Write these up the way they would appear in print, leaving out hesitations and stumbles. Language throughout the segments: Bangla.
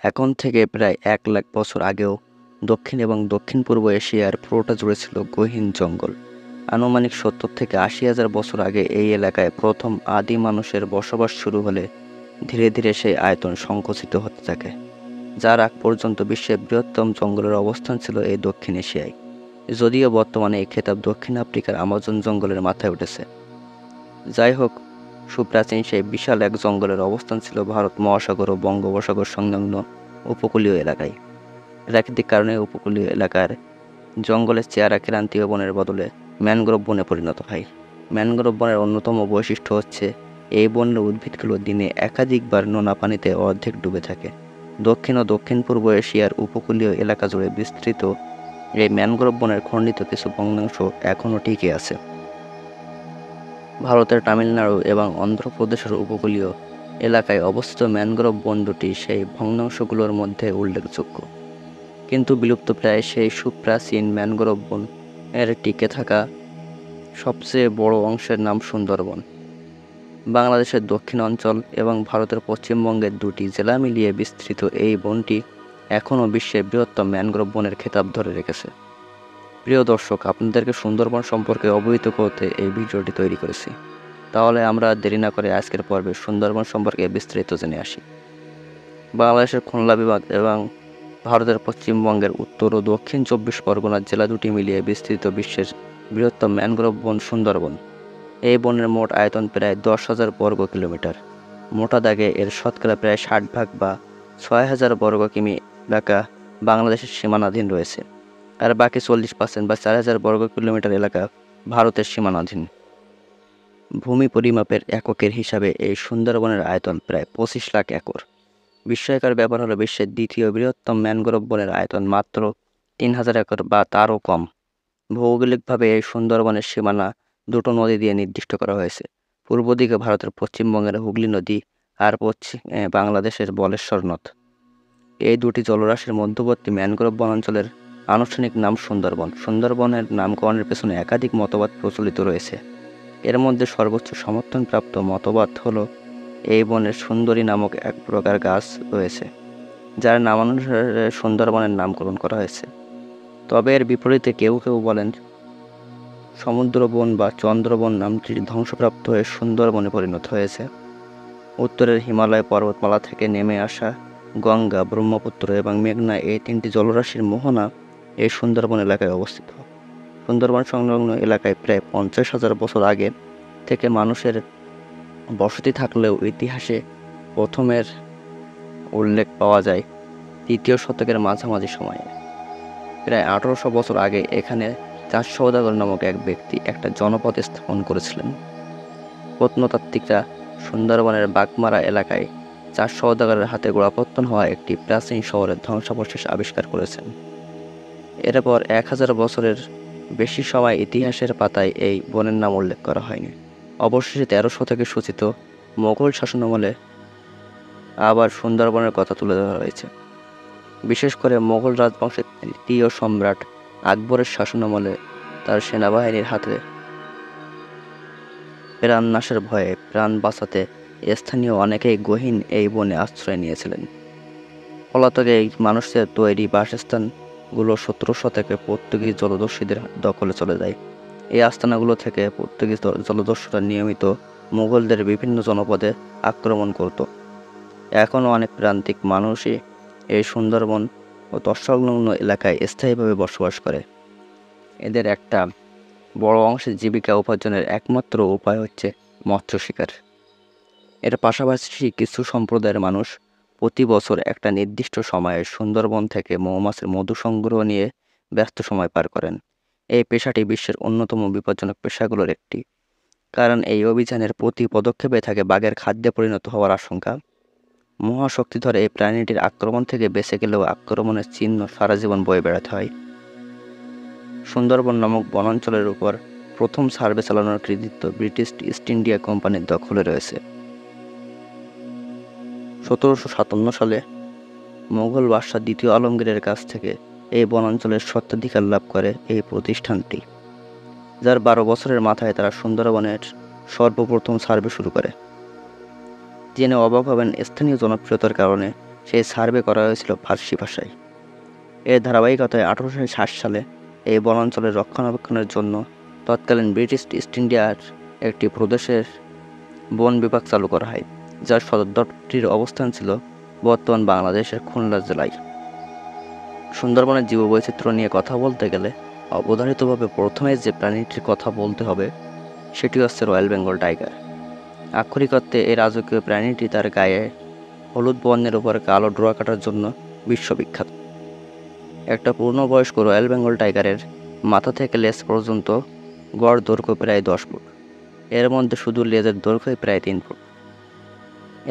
এখন থেকে প্রায় 1 লাখ বছর আগেও দক্ষিণ এবং দক্ষিণ-পূর্ব এশিয়ার পুরোটা জুড়ে ছিল গহীন জঙ্গল। আনুমানিক 70 থেকে 80,000 বছর আগে এই এলাকায় প্রথম আদি মানুষের বসবাস শুরু হলে ধীরে ধীরে সেই আয়তন সংকুচিত হতে থাকে, যার আগ পর্যন্ত বিশ্বের বৃহত্তম জঙ্গলের অবস্থান ছিল এই দক্ষিণ এশিয়ায়। যদিও বর্তমানে এই খেতাব দক্ষিণ আফ্রিকার আমাজন জঙ্গলের মাথায় উঠেছে। যাই হোক, সুপ্রাচীন সেই বিশাল এক জঙ্গলের অবস্থান ছিল ভারত মহাসাগর ও বঙ্গোপসাগর সংলগ্ন উপকূলীয় এলাকায়। প্রাকৃতিক কারণে উপকূলীয় এলাকার জঙ্গলের চেহারা ক্রান্তীয় বনের বদলে ম্যানগ্রোভ বনে পরিণত হয়। ম্যানগ্রোভ বনের অন্যতম বৈশিষ্ট্য হচ্ছে এই বনের উদ্ভিদগুলো দিনে একাধিকবার নোনা পানিতে অর্ধেক ডুবে থাকে। দক্ষিণ ও দক্ষিণ-পূর্ব এশিয়ার উপকূলীয় এলাকা জুড়ে বিস্তৃত এই ম্যানগ্রোভ বনের খণ্ডিত কিছু ভগ্নাংশ এখনও টিকে আছে। ভারতের তামিলনাড়ু এবং অন্ধ্রপ্রদেশের উপকূলীয় এলাকায় অবস্থিত ম্যানগ্রোভ বন দুটি সেই ভগ্নাংশগুলোর মধ্যে উল্লেখযোগ্য। কিন্তু বিলুপ্তপ্রায় সেই সুপ্রাচীন ম্যানগ্রোভ বন এর টিকে থাকা সবচেয়ে বড় অংশের নাম সুন্দরবন। বাংলাদেশের দক্ষিণ অঞ্চল এবং ভারতের পশ্চিমবঙ্গের 2টি জেলা মিলিয়ে বিস্তৃত এই বনটি এখনও বিশ্বের বৃহত্তম ম্যানগ্রোভ বনের খেতাব ধরে রেখেছে। প্রিয় দর্শক, আপনাদেরকে সুন্দরবন সম্পর্কে অবহিত করতে এই ভিডিওটি তৈরি করেছি। তাহলে আমরা দেরি না করে আজকের পর্বে সুন্দরবন সম্পর্কে বিস্তারিত জেনে আসি। বাংলাদেশের খুলনা বিভাগ এবং ভারতের পশ্চিমবঙ্গের উত্তর ও দক্ষিণ 24 পরগনার জেলা দুটি মিলিয়ে বিস্তৃত বিশ্বের বৃহত্তম ম্যানগ্রোভ বন সুন্দরবন। এই বনের মোট আয়তন প্রায় 10,000 বর্গ কিলোমিটার। মোটা দাগে এর শতকরা প্রায় 60 ভাগ বা 6,000 বর্গ কিমি এলাকা বাংলাদেশের সীমানাধীন রয়েছে, আর বাকি 40% বা 4,000 বর্গ কিলোমিটার এলাকা ভারতের সীমানাধীন। ভূমি পরিমাপের এককের হিসাবে এই সুন্দরবনের আয়তন প্রায় 25 লাখ একর। বিস্ময়কর ব্যাপার হলো বিশ্বের দ্বিতীয় বৃহত্তম ম্যানগ্রোভ বনের আয়তন মাত্র 3,000 একর বা তারও কম। ভৌগোলিকভাবে এই সুন্দরবনের সীমানা দুটো নদী দিয়ে নির্দিষ্ট করা হয়েছে। পূর্ব দিকে ভারতের পশ্চিমবঙ্গের হুগলি নদী আর পশ্চিমে বাংলাদেশের বলেশ্বর নদ। এই দুটি জলরাশির মধ্যবর্তী ম্যানগ্রোভ বনাঞ্চলের আনুষ্ঠানিক নাম সুন্দরবন। সুন্দরবনের নামকরণের পেছনে একাধিক মতবাদ প্রচলিত রয়েছে। এর মধ্যে সর্বোচ্চ সমর্থনপ্রাপ্ত মতবাদ হলো এই বনের সুন্দরী নামক এক প্রকার গাছ রয়েছে, যার নামানুসারে সুন্দরবনের নামকরণ করা হয়েছে। তবে এর বিপরীতে কেউ কেউ বলেন সমুদ্রবন বা চন্দ্রবন নামটি ধ্বংসপ্রাপ্ত হয়ে সুন্দরবনে পরিণত হয়েছে। উত্তরের হিমালয় পর্বতমালা থেকে নেমে আসা গঙ্গা, ব্রহ্মপুত্র এবং মেঘনা এই 3টি জলরাশির মোহনা এই সুন্দরবন এলাকায় অবস্থিত। সুন্দরবন সংলগ্ন এলাকায় প্রায় 50,000 বছর আগে থেকে মানুষের বসতি থাকলেও ইতিহাসে প্রথমের উল্লেখ পাওয়া যায় 3য় শতকের মাঝামাঝি সময়ে। প্রায় 1800 বছর আগে এখানে চাষ সওদাগর নামক এক ব্যক্তি একটা জনপদ স্থাপন করেছিলেন। প্রত্নতাত্ত্বিকরা সুন্দরবনের বাগমারা এলাকায় চাষ সওদাগরের হাতে গোড়াপত্তন হওয়া একটি প্রাচীন শহরের ধ্বংসাবশেষ আবিষ্কার করেছেন। এরপর 1000 বছরের বেশি সময় ইতিহাসের পাতায় এই বনের নাম উল্লেখ করা হয়নি। অবশেষে 1300 শতকে সূচিত মোগল শাসনামলে আবার সুন্দরবনের কথা তুলে ধরা হয়েছে। বিশেষ করে মোগল রাজবংশের 3য় সম্রাট আকবরের শাসনামলে তার সেনাবাহিনীর হাতে প্রাণনাশের ভয়ে প্রাণ বাঁচাতে স্থানীয় অনেকেই গহীন এই বনে আশ্রয় নিয়েছিলেন। পলাতকে এই মানুষদের তৈরি বাসস্থানগুলো 17 শতকে পর্তুগিজ জলদস্যুদের দখলে চলে যায়। এই আস্তানাগুলো থেকে পর্তুগিজ জলদস্যুরা নিয়মিত মুঘলদের বিভিন্ন জনপদে আক্রমণ করত। এখনও অনেক প্রান্তিক মানুষই এই সুন্দরবন ও তৎসংলগ্ন এলাকায় স্থায়ীভাবে বসবাস করে। এদের একটা বড় অংশের জীবিকা উপার্জনের একমাত্র উপায় হচ্ছে মৎস্য শিকার। এর পাশাপাশি কিছু সম্প্রদায়ের মানুষ প্রতি বছর একটা নির্দিষ্ট সময়ে সুন্দরবন থেকে মৌমাছির মধু সংগ্রহ নিয়ে ব্যস্ত সময় পার করেন। এই পেশাটি বিশ্বের অন্যতম বিপজ্জনক পেশাগুলোর একটি, কারণ এই অভিযানের প্রতি পদক্ষেপে থাকে বাঘের খাদ্যে পরিণত হওয়ার আশঙ্কা। মহাশক্তিধর এই প্রাণীটির আক্রমণ থেকে বেঁচে গেলেও আক্রমণের চিহ্ন সারা জীবন বয়ে বেড়াতে হয়। সুন্দরবন নামক বনাঞ্চলের উপর প্রথম সার্ভে চালানোর কৃতিত্ব ব্রিটিশ ইস্ট ইন্ডিয়া কোম্পানির দখলে রয়েছে। 1757 সালে মোগল বাদশাহ দ্বিতীয় আলমগীরের কাছ থেকে এই বনাঞ্চলের স্বত্বাধিকার লাভ করে এই প্রতিষ্ঠানটি, যার 12 বছরের মাথায় তারা সুন্দরবনের সর্বপ্রথম সার্ভে শুরু করে। জেনে অবাক হবেন, স্থানীয় জনপ্রিয়তার কারণে সেই সার্ভে করা হয়েছিল ফার্সি ভাষায়। এর ধারাবাহিকতায় 1860 সালে এই বনাঞ্চলের রক্ষণাবেক্ষণের জন্য তৎকালীন ব্রিটিশ ইস্ট ইন্ডিয়ার একটি প্রদেশের বন বিভাগ চালু করা হয়, যার সদর দপ্তরটির অবস্থান ছিল বর্তমান বাংলাদেশের খুলনা জেলায়। সুন্দরবনের জীববৈচিত্র্য নিয়ে কথা বলতে গেলে অবধারিতভাবে প্রথমে যে প্রাণীটির কথা বলতে হবে সেটি হচ্ছে রয়্যাল বেঙ্গল টাইগার। আক্ষরিক অর্থে এই রাজকীয় প্রাণীটি তার গায়ে হলুদ বর্ণের উপর কালো ডোরা কাটার জন্য বিশ্ববিখ্যাত। একটা পূর্ণবয়স্ক রয়্যাল বেঙ্গল টাইগারের মাথা থেকে লেজ পর্যন্ত গড় দৈর্ঘ্য প্রায় 10 ফুট। এর মধ্যে শুধু লেজের দৈর্ঘ্যই প্রায় 3 ফুট।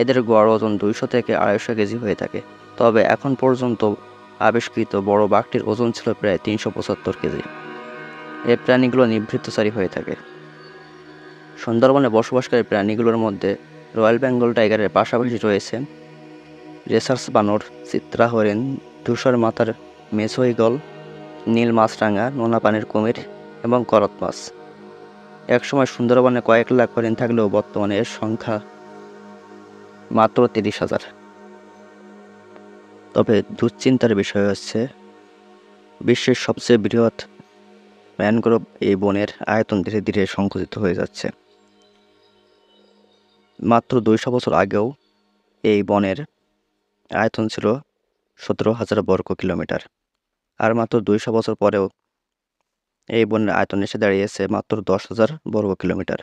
এদের গড় ওজন 200 থেকে 250 কেজি হয়ে থাকে। তবে এখন পর্যন্ত আবিষ্কৃত বড় বাঘটির ওজন ছিল প্রায় 375 কেজি। এই প্রাণীগুলো নিভৃতচারী হয়ে থাকে। সুন্দরবনে বসবাসকারী প্রাণীগুলোর মধ্যে রয়্যাল বেঙ্গল টাইগারের পাশাপাশি রয়েছে রেসার্স বানর, চিত্রা হরিণ, ধূসর মাথার মেছো ঈগল, নীল মাছরাঙা, নোনা পানির কুমির এবং করত মাছ। একসময় সুন্দরবনে কয়েক লাখ হরিণ থাকলেও বর্তমানে এর সংখ্যা মাত্র 30,000। তবে দুশ্চিন্তার বিষয় হচ্ছে বিশ্বের সবচেয়ে বৃহৎ ম্যানগ্রোভ এই বনের আয়তন ধীরে ধীরে সংকুচিত হয়ে যাচ্ছে। মাত্র 200 বছর আগেও এই বনের আয়তন ছিল 17,000 বর্গ কিলোমিটার, আর মাত্র 200 বছর পরেও এই বনের আয়তন এসে দাঁড়িয়েছে মাত্র 10,000 বর্গ কিলোমিটার।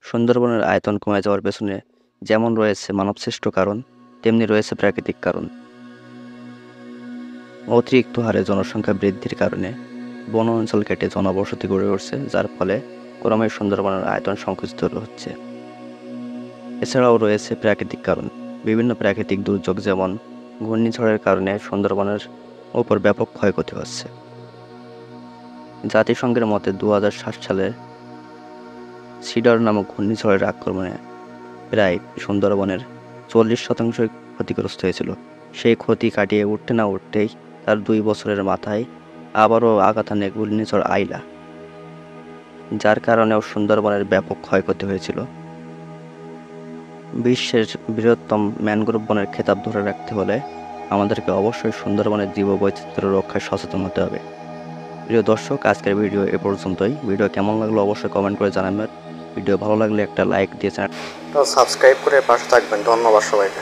সুন্দরবনের আয়তন কমে যাওয়ার পেছনে যেমন রয়েছে মানবসৃষ্ট কারণ, তেমনি রয়েছে প্রাকৃতিক কারণ। অতিরিক্ত হারে জনসংখ্যা বৃদ্ধির কারণে বন অঞ্চল কেটে জনবসতি গড়ে উঠছে, যার ফলে ক্রমে সুন্দরবনের আয়তন সংকুচিত হচ্ছে। এছাড়াও রয়েছে প্রাকৃতিক কারণ। বিভিন্ন প্রাকৃতিক দুর্যোগ যেমন ঘূর্ণিঝড়ের কারণে সুন্দরবনের ওপর ব্যাপক ক্ষয়ক্ষতি হচ্ছে। জাতিসংঘের মতে 2007 সালে সিডর নামক ঘূর্ণিঝড়ের আক্রমণে প্রায় সুন্দরবনের 40% ক্ষতিগ্রস্ত হয়েছিল। সেই ক্ষতি কাটিয়ে উঠতে না উঠতেই তার 2 বছরের মাথায় আবারও আঘাত হানে ঘূর্ণিঝড় আইলা, যার কারণেও সুন্দরবনের ব্যাপক ক্ষয়ক্ষতি হয়েছিল। বিশ্বের বৃহত্তম ম্যানগ্রোভ বনের খেতাব ধরে রাখতে হলে আমাদেরকে অবশ্যই সুন্দরবনের জীববৈচিত্র্য রক্ষায় সচেতন হতে হবে। প্রিয় দর্শক, আজকের ভিডিও এ পর্যন্তই। ভিডিও কেমন লাগলো অবশ্যই কমেন্ট করে জানাবেন। ভিডিও ভালো লাগলে একটা লাইক দিয়ে চ্যানেলটা সাবস্ক্রাইব করে পাশে থাকবেন। ধন্যবাদ সবাইকে।